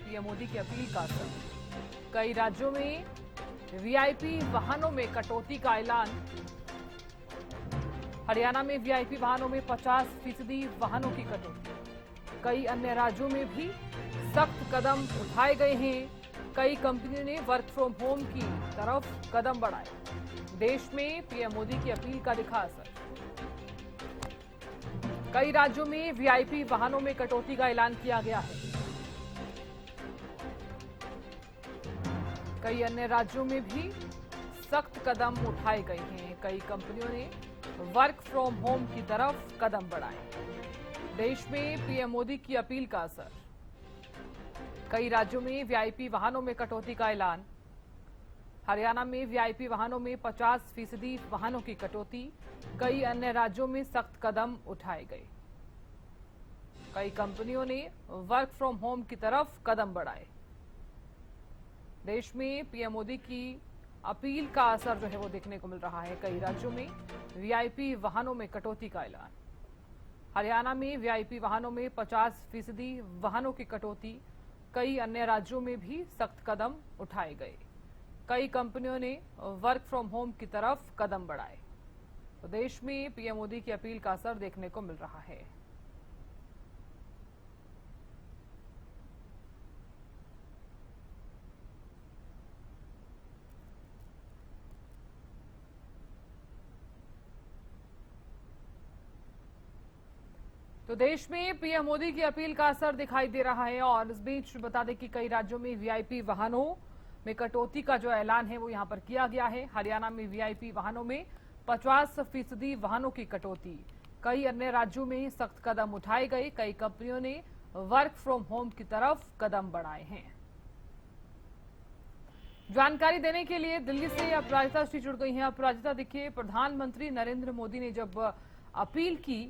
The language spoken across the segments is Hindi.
पीएम मोदी की अपील का असर। कई राज्यों में वीआईपी वाहनों में कटौती का ऐलान। हरियाणा में वीआईपी वाहनों में 50% वाहनों की कटौती। कई अन्य राज्यों में भी सख्त कदम उठाए गए हैं। कई कंपनियों ने वर्क फ्रॉम होम की तरफ कदम बढ़ाए। देश में पीएम मोदी की अपील का दिखा असर। कई राज्यों में वीआईपी वाहनों में कटौती का ऐलान किया गया है। कई अन्य राज्यों में भी सख्त कदम उठाए गए हैं। कई कंपनियों ने वर्क फ्रॉम होम की तरफ कदम बढ़ाए। देश में पीएम मोदी की अपील का असर। कई राज्यों में वीआईपी वाहनों में कटौती का ऐलान। हरियाणा में वीआईपी वाहनों में 50% वाहनों की कटौती। कई अन्य राज्यों में सख्त कदम उठाए गए। कई कंपनियों ने वर्क फ्रॉम होम की तरफ कदम बढ़ाए। देश में पीएम मोदी की अपील का असर जो है वो देखने को मिल रहा है। कई राज्यों में वीआईपी वाहनों में कटौती का ऐलान। हरियाणा में वीआईपी वाहनों में 50% वाहनों की कटौती। कई अन्य राज्यों में भी सख्त कदम उठाए गए। कई कंपनियों ने वर्क फ्रॉम होम की तरफ कदम बढ़ाए। तो देश में पीएम मोदी की अपील का असर देखने को मिल रहा है। तो देश में पीएम मोदी की अपील का असर दिखाई दे रहा है। और इस बीच बता दें कि कई राज्यों में वीआईपी वाहनों में कटौती का जो ऐलान है वो यहां पर किया गया है। हरियाणा में वीआईपी वाहनों में 50% वाहनों की कटौती। कई अन्य राज्यों में सख्त कदम उठाए गए। कई कंपनियों ने वर्क फ्रॉम होम की तरफ कदम बढ़ाए हैं। जानकारी देने के लिए दिल्ली से अपराजिता श्री जुड़ गई हैं। अपराजिता, देखिए, प्रधानमंत्री नरेंद्र मोदी ने जब अपील की,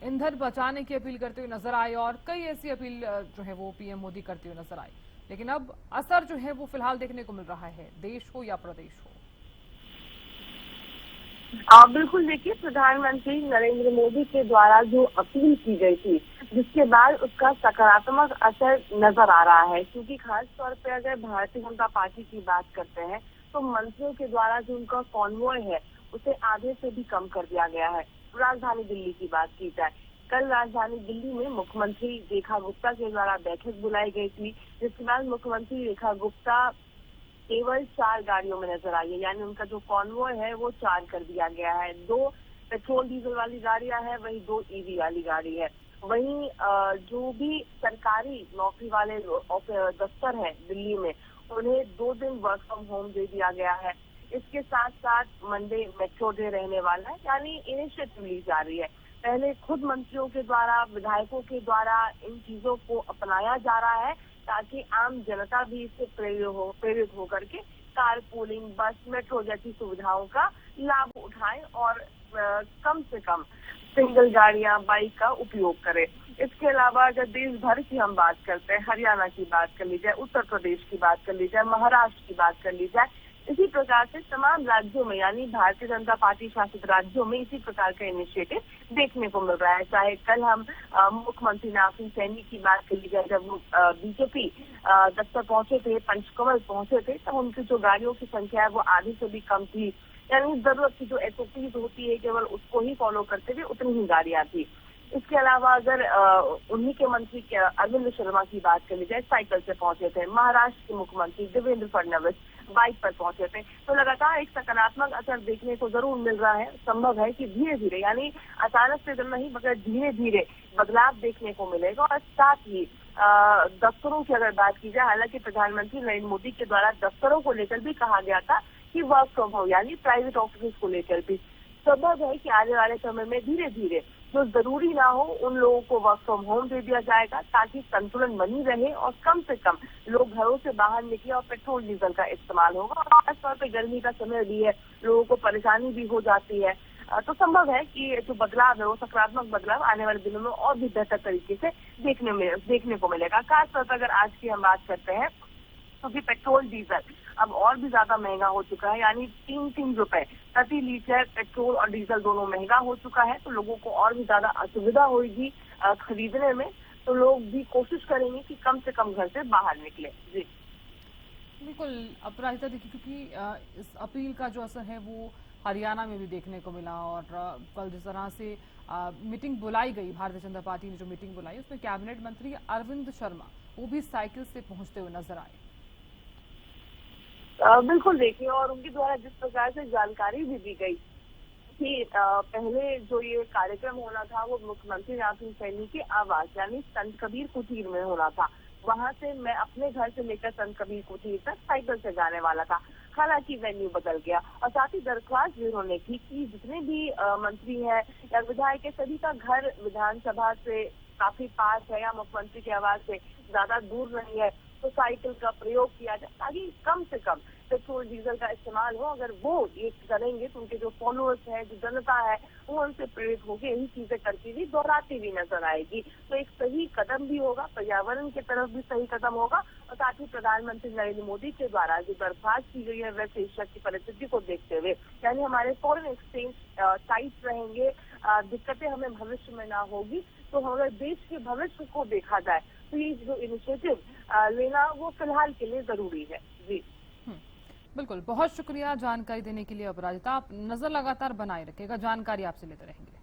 ईंधन बचाने की अपील करते हुए नजर आए और कई ऐसी अपील जो है वो पीएम मोदी करते हुए नजर आए, लेकिन अब असर जो है वो फिलहाल देखने को मिल रहा है, देश हो या प्रदेश हो। बिल्कुल, देखिए, प्रधानमंत्री नरेंद्र मोदी के द्वारा जो अपील की गई थी, जिसके बाद उसका सकारात्मक असर नजर आ रहा है। क्योंकि खास तौर पे अगर भारतीय जनता पार्टी की बात करते हैं तो मंत्रियों के द्वारा जो उनका कॉन्वॉय है उसे आधे से भी कम कर दिया गया है। राजधानी दिल्ली की बात की जाए, कल राजधानी दिल्ली में मुख्यमंत्री रेखा गुप्ता के द्वारा बैठक बुलाई गई थी, जिसके बाद मुख्यमंत्री रेखा गुप्ता केवल 4 गाड़ियों में नजर आई है। यानी उनका जो कॉन्वॉय है वो 4 कर दिया गया है। 2 पेट्रोल डीजल वाली गाड़ियां हैं, वही 2 ईवी वाली गाड़ी है। वहीं जो भी सरकारी नौकरी वाले दफ्तर हैं दिल्ली में, उन्हें 2 दिन वर्क फ्रॉम होम दे दिया गया है। इसके साथ साथ मंडे मेट्रो डे रहने वाला है। यानी इनिशिएटिव ली जा रही है। पहले खुद मंत्रियों के द्वारा, विधायकों के द्वारा इन चीजों को अपनाया जा रहा है ताकि आम जनता भी इससे प्रेरित होकर के कार पूलिंग, बस, मेट्रो जैसी सुविधाओं का लाभ उठाएं और कम से कम सिंगल गाड़ियां, बाइक का उपयोग करें। इसके अलावा अगर देश भर की हम बात करते हैं, हरियाणा की बात कर ली जाए, उत्तर प्रदेश की बात कर ली जाए, महाराष्ट्र की बात कर ली जाए, इसी प्रकार से तमाम राज्यों में, यानी भारतीय जनता पार्टी शासित राज्यों में इसी प्रकार का इनिशिएटिव देखने को मिल रहा है। चाहे कल हम मुख्यमंत्री नासिर सैनी की बात कर ली जाए, जब वो बीजेपी दफ्तर पहुंचे थे, पंचकमल पहुंचे थे, तब उनकी जो गाड़ियों की संख्या है वो आधी से भी कम थी। यानी जरूरत की जो एसओपीज होती है केवल उसको ही फॉलो करते हुए उतनी ही गाड़ियां थी। इसके अलावा अगर उन्हीं के मंत्री अरविंद शर्मा की बात कर ली जाए, साइकिल से पहुंचे थे। महाराष्ट्र के मुख्यमंत्री देवेंद्र फडणवीस बाइक पर पहुंचे थे। तो लगातार एक सकारात्मक असर देखने को जरूर मिल रहा है। संभव है कि धीरे धीरे, यानी अचानक से नहीं मगर धीरे धीरे बदलाव देखने को मिलेगा। और साथ ही दफ्तरों की अगर बात की जाए, हालांकि प्रधानमंत्री नरेंद्र मोदी के द्वारा दफ्तरों को लेकर भी कहा गया था कि वर्क फ्रॉम होम, यानी प्राइवेट ऑफिस को लेकर भी संभव है कि आने वाले समय में धीरे धीरे जो जरूरी ना हो उन लोगों को वर्क फ्रॉम होम दे दिया जाएगा, ताकि संतुलन बनी रहे और कम से कम लोग घरों से बाहर निकले और पेट्रोल डीजल का इस्तेमाल होगा। और खासतौर पर गर्मी का समय भी है, लोगों को परेशानी भी हो जाती है। तो संभव है कि जो बदलाव है वो सकारात्मक बदलाव आने वाले दिनों में और भी बेहतर तरीके से देखने को मिलेगा। खासतौर पर अगर आज की हम बात करते हैं, क्योंकि पेट्रोल डीजल अब और भी ज्यादा महंगा हो चुका है, यानी 3-3 रुपए प्रति लीटर पेट्रोल और डीजल दोनों महंगा हो चुका है, तो लोगों को और भी ज्यादा असुविधा होगी खरीदने में। तो तो लोग भी कोशिश करेंगे कि कम से कम घर से बाहर निकले। जी बिल्कुल अपराजिता, देखिए क्योंकि इस अपील का जो असर है वो हरियाणा में भी देखने को मिला और कल जिस तरह से मीटिंग बुलाई गई, भारतीय जनता पार्टी ने जो मीटिंग बुलाई उसमें कैबिनेट मंत्री अरविंद शर्मा वो भी साइकिल से पहुंचते हुए नजर आए। बिल्कुल देखिए, और उनके द्वारा जिस प्रकार से जानकारी भी दी गई कि पहले जो ये कार्यक्रम होना था वो मुख्यमंत्री नाथन सैनी के आवास यानी संत कबीर कुटीर में होना था। वहां से मैं अपने घर से लेकर संत कबीर कुटीर तक साइकिल से जाने वाला था। हालांकि वेन्यू बदल गया और साथ ही दरख्वास्त भी उन्होंने की कि जितने भी मंत्री हैं या विधायक है सभी का घर विधानसभा से काफी पास है या मुख्यमंत्री के आवास से ज्यादा दूर नहीं है, तो साइकिल का प्रयोग किया जाए ताकि कम से कम पेट्रोल डीजल का इस्तेमाल हो। अगर वो ये करेंगे तो उनके जो फॉलोअर्स है, जो जनता है, वो उनसे प्रेरित होकर यही चीजें करती हुई दोहराती हुई नजर आएगी। तो एक सही कदम भी होगा, पर्यावरण की तरफ भी सही कदम होगा और साथ ही प्रधानमंत्री नरेंद्र मोदी के द्वारा जो दरख्वास्त की गई है वैश्विक एशिया की परिस्थिति को देखते हुए यानी हमारे फॉरेन एक्सचेंज टाइट रहेंगे, दिक्कतें हमें भविष्य में ना होगी। तो हमारे देश के भविष्य को देखा जाए तो ये जो इनिशिएटिव लेना वो फिलहाल के लिए जरूरी है। जी बिल्कुल, बहुत शुक्रिया जानकारी देने के लिए अपराजिता। आप नजर लगातार बनाए रखिएगा, जानकारी आपसे लेते रहेंगे।